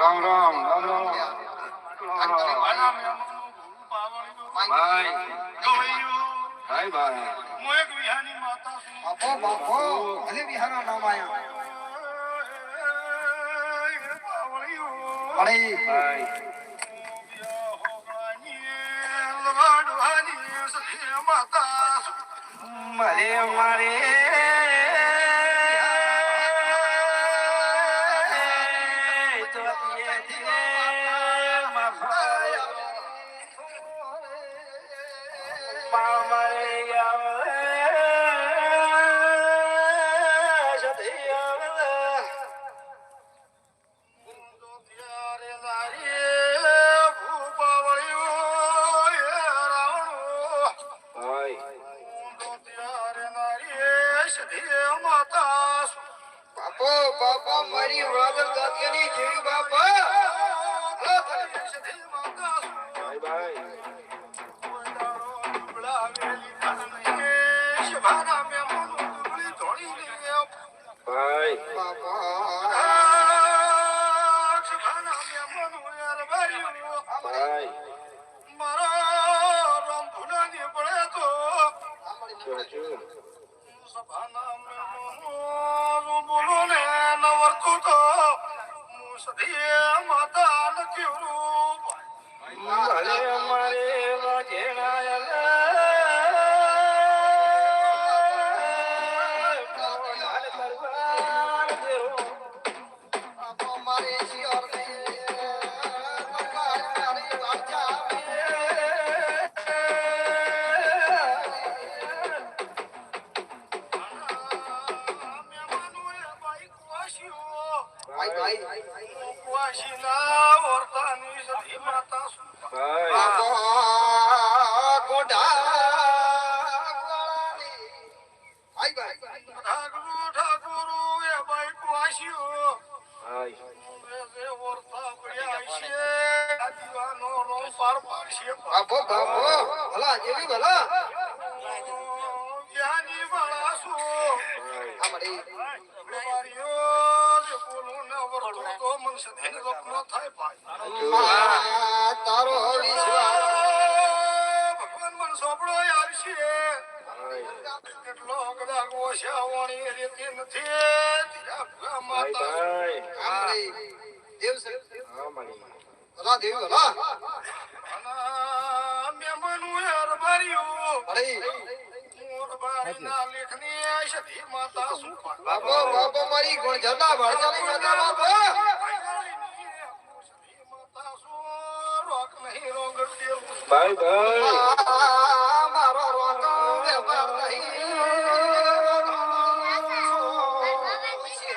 રામ રામ ભાઈ ભાઈ ભાઈ હું એક વિહાની માતા છું. બાપો બાપો ભલે વિહાના નામ આયા ભાઈ ભાઈ મારે મારે બાપા મારી વાગર ગાતિયાની જેવી બાપા ભાઈ ભાઈ ભાઈ બાપા ભાઈ મારા રામ ભુલાની પડે તો સભાના બોલો ને નવરતું તો મુસદીએ માતા લખ્યું મારે મારે બાપો બાપો ભલા જેવી ભલા જ્ઞાની વાળા છું અમારી બોલું ન વર્તો તો મન સદે રોકનો થાય ભાઈ તારો વિશ્વાસ ભગવાન મન સોપડો આવશે કેટલો કદાચ ઓછાવાણી રીતે નથી માતા અમારી દેવ અમારી ભલા દેવી ભલા બાપો બાપો મારી ગુણ જતા ભણજાની માતા બાપો ભાઈ ભાઈ મારો રોક વ્યવહાર નહીં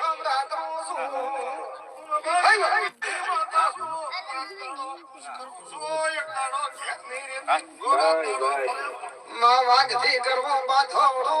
હમણાં કરું છું ભાઈ ભાઈ માં વાગથી કરવો બાથોડો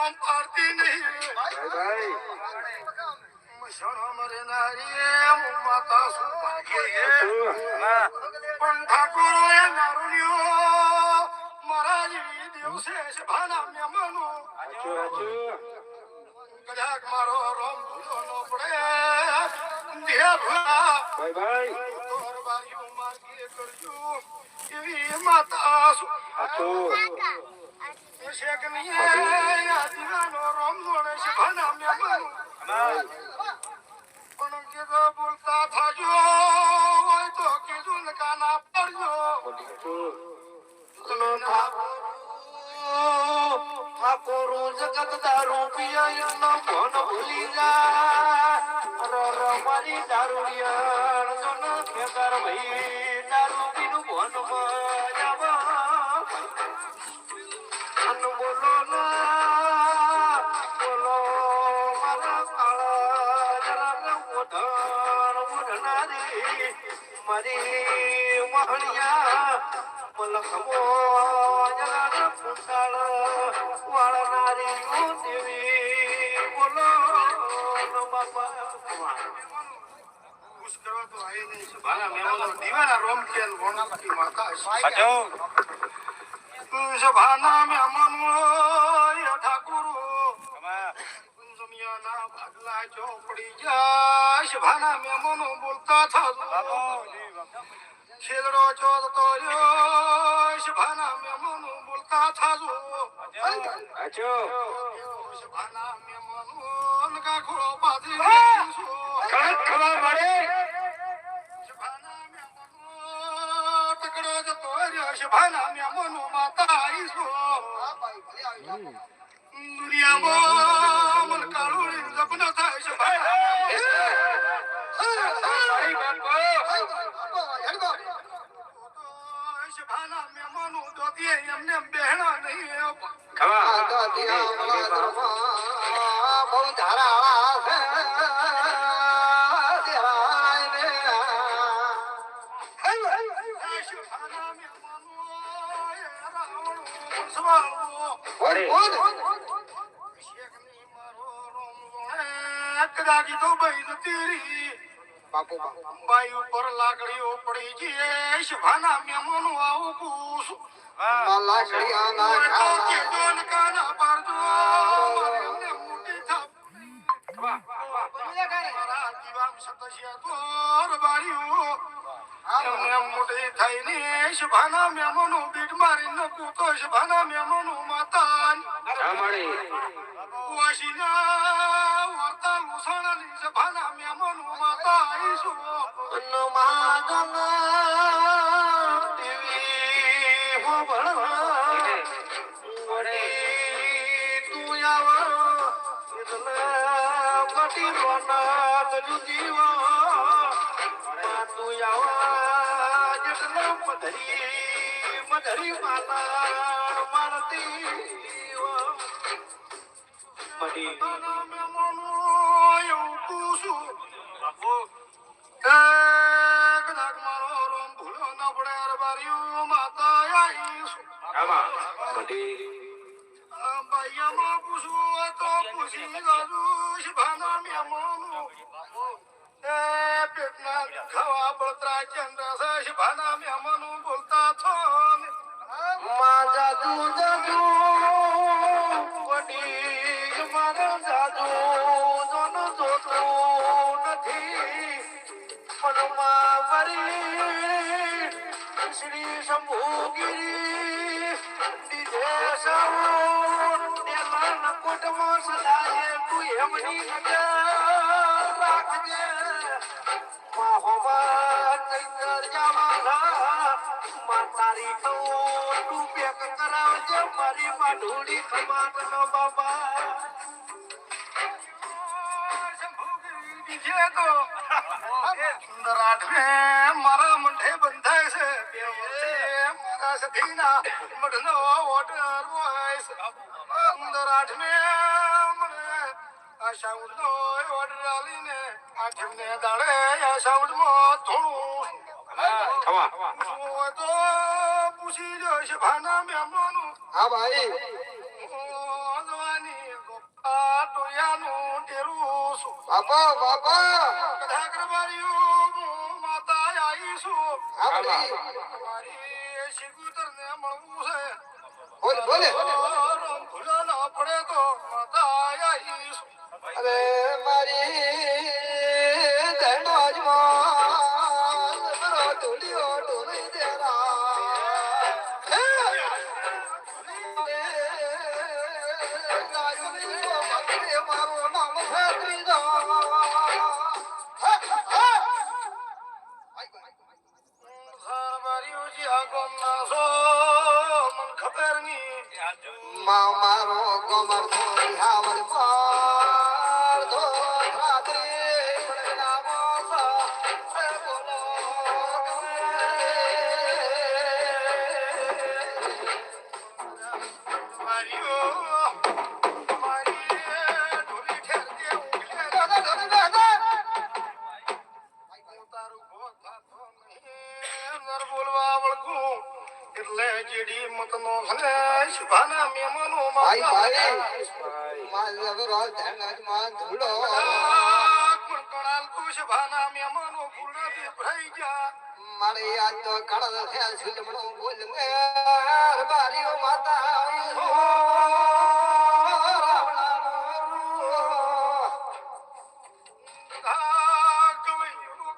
રોમ પાડતી નહીં ભાઈ મસણો મરે નારી માતા સુપાઈએ પણ ઠાકોરો એ નારુણ્યો મારા જેવી દિવસે ભાના મેમનો કદાચ મારો રોમ ભૂલો ન પડે દેવરા ભાઈ તોર બારીઓ માર્ગે કરજો એવી માતા શેખ નહીં આ દીવાનો રોમ જોડે છે ભાના મેમનો પણ કીધો બોલતા થાજો હોય તો કીધું ને કાના પડજો ઠાકોરો જગત દારૂ પિયા ભન ભૂલી જા મારી દારૂડિયા જન ખેતર ભાઈ દારૂ પીનું ભન મજાવા અન બોલો ના બોલો મારા કાળા જરા ઓઢનારી મારી મહણિયા મલખમો જરા પુતાળ વાળનારી દેવી બોલો બાપા ખુશ કરવા તો આઈ નહીં છે ભાના મેમનો દીવાના રોમ કેલ વણતી માતા સાચો ભાના મેમનો એ ઠાકુરો જમિયાના ભાગલા ચોપડી જાય ભાના મેમનો બોલતા થાજો છેડો ચોદ તો ભાના મેમનો બોલતા થાજો સાચો ભાના મેમનો કા ખોળો પાથી કણક ખબર પડે ભાના મેમનો તકડો જતો રહ્યો ભાના મેમનો માતા આઈસો દુનિયામાં મન કાળુડી જપના થાય છે ભાના ભાના મેમનો દોતીએ એમને બહેણા નહીં બહુ ધારા છે કદાચી તો બઈ જતી રહી બાઈ ઉપર લાકડીઓ પડી જઈએ શભાના મેમોનો આવું કુસ કાના પાડજો એમને મોટી થાપ મારા દીવામ સતસ્યા તોર બારીઓ એમને મોટી થઈને શભાના મેમોનો બીટ મારીને કૂતો શભાના મેમોનો માતા વાસીના વાર્તા લુસાણાની સભાના મેમોનો માતા આઈશું મધરી માતા મારતી ભાના મેમોનો એવું કૂશું કદાચ મારો રોમ ભૂલો ન પડે બારીઓ માતા આઈશું ભાઈયામાં પૂછવું તો પૂછી જાજુ ભાના મેમોનો પેટના ખાવા બળતરા ચંદ્ર ભાના મેમોનો બોલતા છો જાદુ જાદુ વડી મારો જાદુ જોન જોતું નથી મનમાં વરી શ્રી શંભુગીરી દીધે સાવો તેલા કોટમાં સદાય તું એમની નજર રાખજે માહોમાં ચૈતર જવાના માતારી તો તું પેક કરાવજે મારી માઢુડી ખમાત નો બાબા મારા મંઠે બંધાય છે બે વર્ષે મારા સખીના મઢનો ઓર્ડર હોય છે અંદર આઠમે મને આ સાઉન્ડનો ઓર્ડર આલીને આઠમને દાડે આ સાઉન્ડમાં થોડું તો પૂછી લો છે ભાના મેમોનું હા ભાઈ જવાની આ ટોયાનું ડેરું છું બાપા બાપા કદાચ કરવાર્યું હું માતા આવીશું મારી શિગુતરને મળવું છે બોલે બોલે રંગ ભૂલો ના પડે તો માતા આવીશું અરે મારી ધનો અજમાન બરો ઢોલિયો ઢોલી દેરા મારું નામ ફેરવી દો સરવાર્યું જી આ ગોમના છો મન ખબર ની મારો ગોમર થોડી હાવલ પાર ધો ખાતરી પડના મોસા બોલો એટલે જેડી મતનો ખલેશ ભાના મેમનો ભાઈ ભાઈ માલ રોજ ધન માં ધૂળો પણ કણાલ કુશ ભાના મેમનો ફૂલથી ભરાઈ જા મારે આજ તો કળદ થયા છુલમણો બોલ મે બારીઓ માતા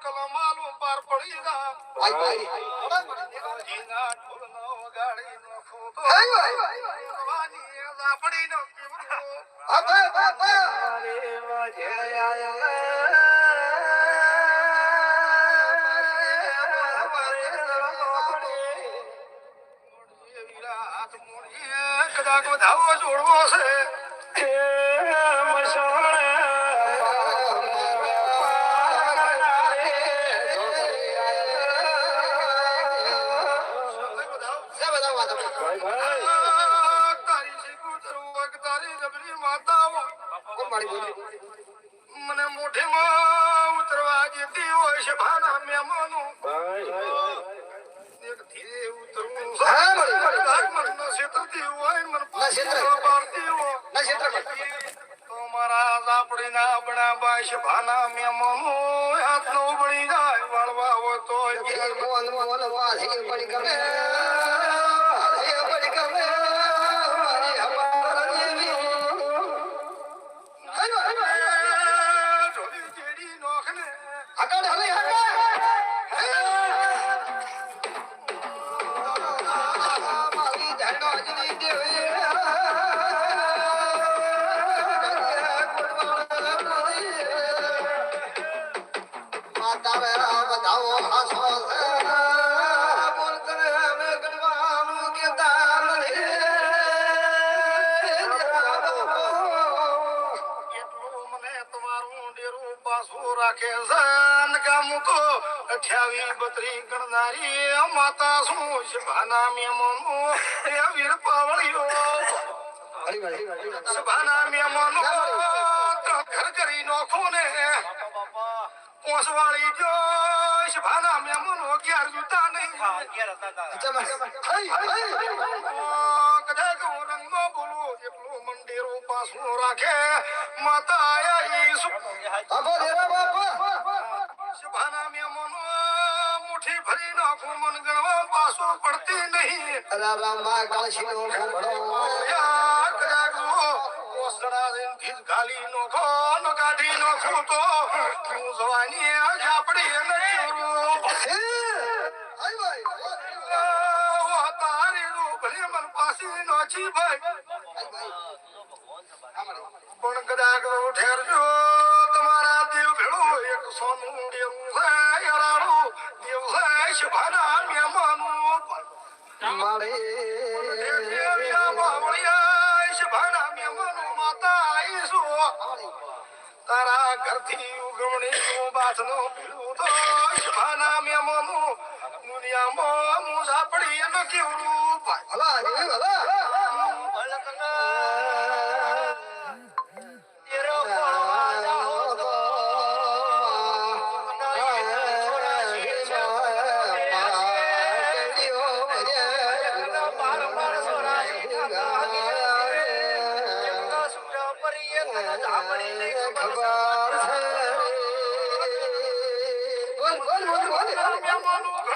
કલમાલું પાર પડી જા ભાઈ જીના ઢોલનો વગાડી નાખો તો ભાઈ વાની ઝાપડી નો પીવડો બાપા બાપા કદાચ ધાવો જોડવો છે તારી શીખું તારી જબરી માતાઓ મને મોઢેમાં ઉતરવા જેતી હોય છે ભાના મેમોનું એક ધીરે ઉતરવું મન ક્ષેત્રથી હોય મન પાડતી હોય તો મારા ઝાપડીના બના બાશ ભાના મેમોનું હાથનો બળી જાય વાળવા હોય તો ઢોલી જેડી નોખને બતાવો હાસો બોલ કરે અમે ગણવાનું કે તાલ એટલું મને તમારું ડેરું પાછું રાખે છે ગામ તો 28-32 ગણનારી માતા શું છે ભાના મેમોનું એ વીર પાવળિયો સભાના મેમોનું ઘર કરી નોખું ને પોસવાળી જો સભાના મેમોનો 11 જૂતા નહીં કદાચ હું રંગો બોલું એટલું મંદિરો પાછું રાખે માતા સભાના મેમોનો મુઠ્ઠી ભરી નાખું મન ગણવા પાછું પડતી નહીં ગાલી નો ખોન કાઢી નાખું તો તું જવાની ઝાપડી તારી ભલે મન પાસી નાચી ભાઈ પણ કદાચ ઠેરજો તમારા દેવ ભેળો એક સોનું દેવું છે યરાડું દેવ છે શભાના મહેમાનું શભાના મહેમાનું માતા આવીશું તારા ઘરથી ઉગમણી નું બાથનો ભીડું તો શભાના મહેમાનું દુનિયામાં હું ઝાપડી એનો કેવડું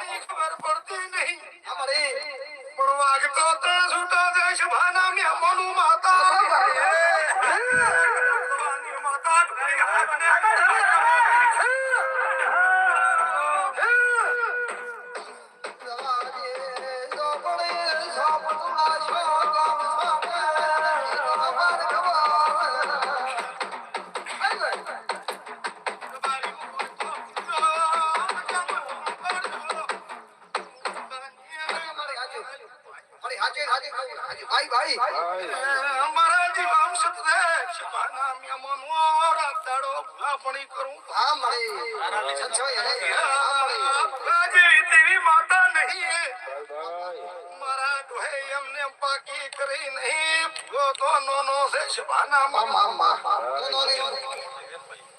ઘણી ખબર પડતી નહીં અમારે પણ વાગતો તો છૂટો દેશ ભાના મે મનુ માતા ભગવાનની માતા ઢોળી ભાઈ ભાઈ અમારા જીવામ સતરે શિવાના મે મનો રાતાડો ભલાપણી કરું હા મળે સચ્ચો યાર રાજી તેરી માતા નહીં ભાઈ મારા ડોહે એમને પાકી કરી નહીં જો તો નો છે શિવાના મામા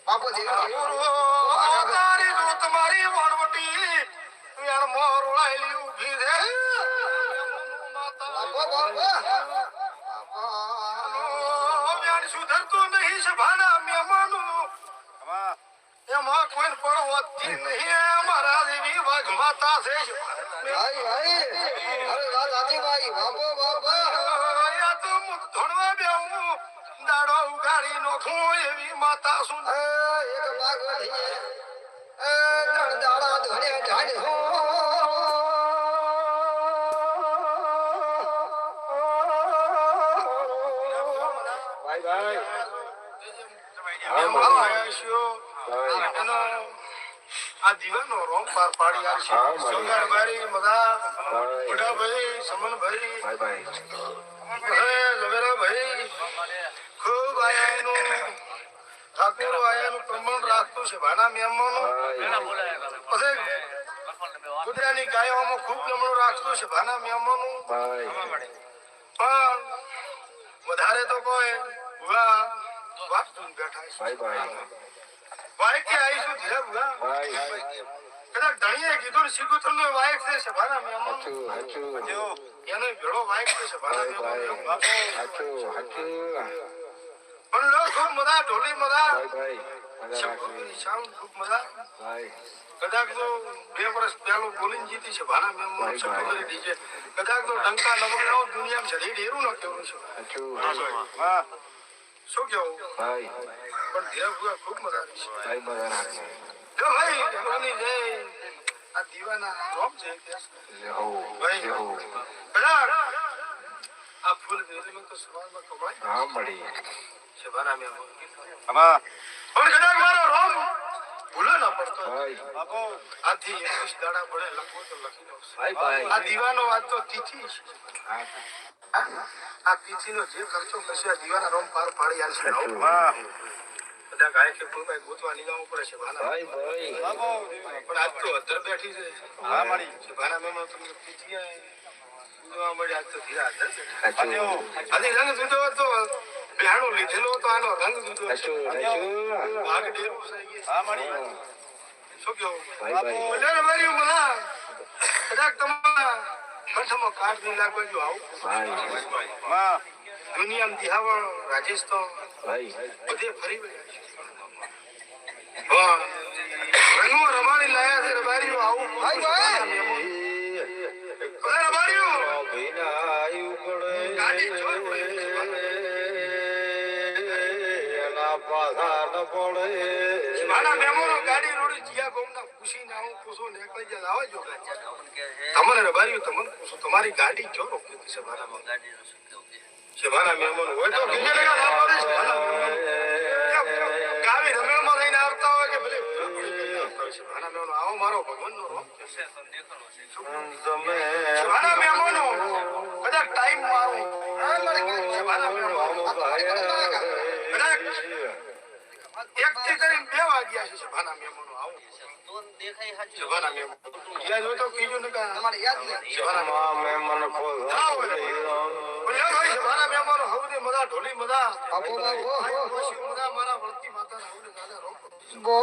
બાપુ તારી જો તમારી વરવટી યાર મોર ઉડાયેલી ઊભી છે યાર સુધરતું નહીં શિવાના મહેમાનું એમાં કોઈ પણ વધતી નહીં મારા દેવી વાઘ માતા છે ભાઈ ભાઈ અરે રાજીભાઈ બાપો બાપા યા તો મુખ ધોળવા બેવું દાડો ઉગાડી નોખું એવી માતા શું એક ભાગવતી ત્રણ દાડા ધોડે ઢાડ હો ભાઈ ભાઈ એમ આવ્યા છો એનો આ દીવાનો રોમ પાર પાડી આવી છે હા, મારી. સંગારબારી મદા ભાઈ મોટાભાઈ સમનભાઈ ભાઈ લવેરાભાઈ ખૂબ આયા એનું ઠાકોર આયાનું પ્રમાણ રાખતું છે ભાના મહેમાનો પછી કુતરાની ગાયોમાં ખૂબ પ્રમાણ રાખતું છે ભાના મહેમાનો ભાઈ પણ વધારે તો કોઈ વાગતું બેઠા છે ભાઈ વાઈક કે આવીશું ધીરે ભૂગા ભાઈ કદાચ ધણીએ કીધું ને શીખું વાઈક છે સભાના મહેમાનો હાચું એનો ભેળો વાઈક છે સભાના મહેમાનો હાચું પણ લો ખૂબ મજા ઢોલી મજા ભાઈ શંભુની સાઉન્ડ ખૂબ મજા ભાઈ કદાચ તો 2 વર્ષ પહેલું બોલીને જીતી છે ભાના મહેમાનો શંભુની ડીજે કદાચ તો ડંકા નમકનો દુનિયામાં જડી ડેરું ન કેવું છે હાચું શું કેવું ભાઈ પણ ધીરે ભૂગા ખૂબ મજા આવી છે ભાઈ મજા જો ભાઈ ભગવાનની જય આ દીવાના રોમ છે ભાઈ કદાચ આ ફૂલ વેરીમાં તો સવારમાં કમાય હા મળી શભાના મહેમાનો પણ કદાચ મારો રોમ ભૂલો ન પડતો ભાઈ આથી 21 દાડા પડે લખવો તો લખી દઉં ભાઈ આ દીવાનો વાત તો તિથિ છે હા આ તિથિનો જે ખર્ચો કરશે આ દીવાના રોમ પાર પાડી આવશે બધા ગાય કે કોઈ ગોતવા નિગામો પડે છે ભાના ભાઈ પણ આજ તો અધર બેઠી છે હા મારી છે ભાના મેમો તમને તિથિ જોવા મળી આજ તો ધીરા અધર હાચું આજે રંગ જુદો હતો બહેણો લીધેલો હતો આનો રંગ જુદો હાચું આગ ડેરું છે હા મારી શું કેવું ભાઈ બોલે મારી મને કદાચ તમારા કંઠમાં કાઢ નહીં લાગવા જો આવું ભાઈ દુનિયામાં દિહાવળ રાજસ્થાન ભાઈ બધે ફરી વળ્યા છે રંગો રમાડી લાયા છે રબારીઓ આવું ભાઈ ભાઈ રબારીઓ વિનાયું ગાડી ચોર પડે મારા મહેમાનો ગાડી રોડી જીયા ગોમના ખુશી ના હું પૂછો નીકળી જાય આવે જો તમને રબારીઓ તમને પૂછો તમારી ગાડી ચોર રોકી છે મારા મહેમાનો હોય તો બીજે લગા ના પાડે છે મારા મહેમાનો ગાવી રમેણમાં રહીને આવતા હોય કે ભલે મારા મહેમાનો આવો મારો ભગવાનનો રોમ છે મારા મહેમાનો કદાચ ટાઈમ મારો મારા મહેમાનો કદાચ એક થી કરીને 2 વાગ્યા છે સભાના મહેમાનો આવો સભાના મહેમાનો યાદ હોય તો કીજો ને કે તમારે યાદ નથી સભાના મહેમાનો ભાઈ સભાના મહેમાનો હવને મજા ઢોલી મજા બાપો બાપો મજા મારા વળતી માતા હવને દાદા રોકો ગો